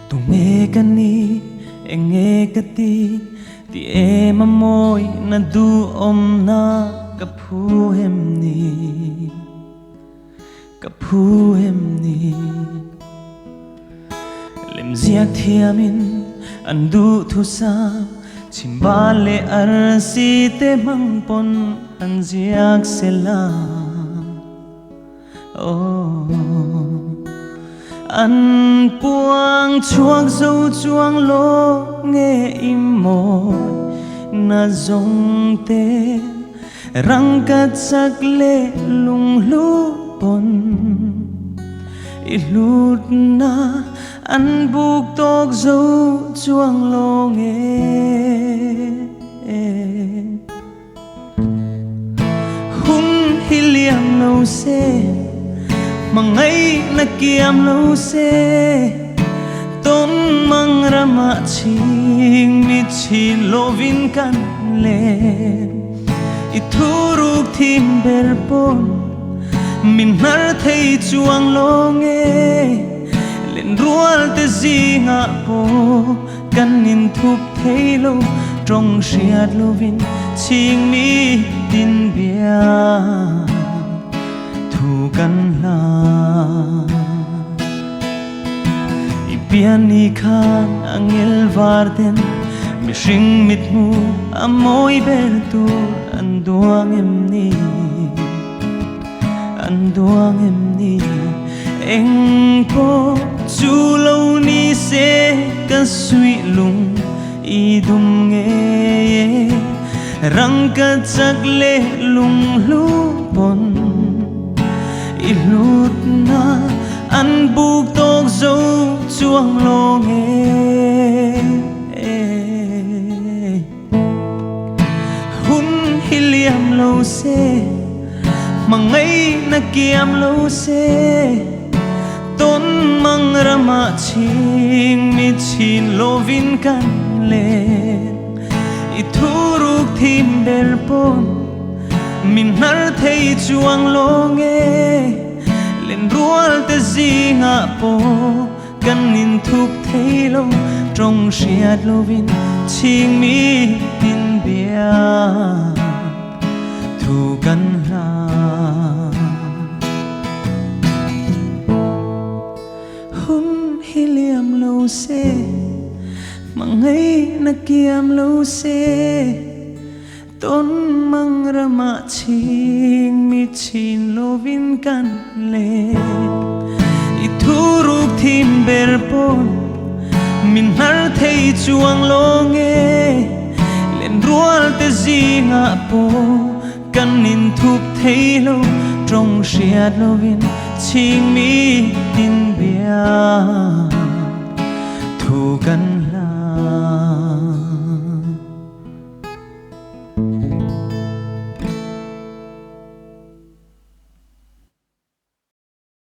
tu nghe cái ni em nghe cái ti thì em môi na du om na gặp phu em ni lem ziak thiamin an du thu sa chim ba le ar si te mang pon an ziak sela an puang chuak zo chuang lo nghe im môi na zong te răng cắt sắc lệ lung lu pon ilut na an buk tok zo chuang lo nghe hun hiliam lo se mangai na kiam lo se ton mang rama chhingmit chin lovin kan le ithuruk thim ber pon min nar thei chuang lo nghe len rual te zinga po kan nin thup thei lo trong riat lovin chhingmit tin bia thu kan la ipian ni khan angel varden mi hring mit mu amawi ber tu an duang em ni eng po chu lo ni se ka sui lung i dum nge răng ka chak le lung lu pon i lut na an buk tok zo chuang lo nghe hun hiliam lo se mangai na kiam lo se ton mang rama chhingmit chin lovin kan le ithuruk thim ber pon min nar thei chuang lo nghe len rual te zinga po kan nin thup thei lo trong riat lovin chhingmit tin bia thu kan la hun hiliam lo se mangai na kiam lo se ton mang rama chhingmit chin lovin kan le ithuruk thim ber pon min nar thei chuang lo nghe len rual te zinga po kan nin thup thei lo trong riat lovin chhingmit tin bia thu kan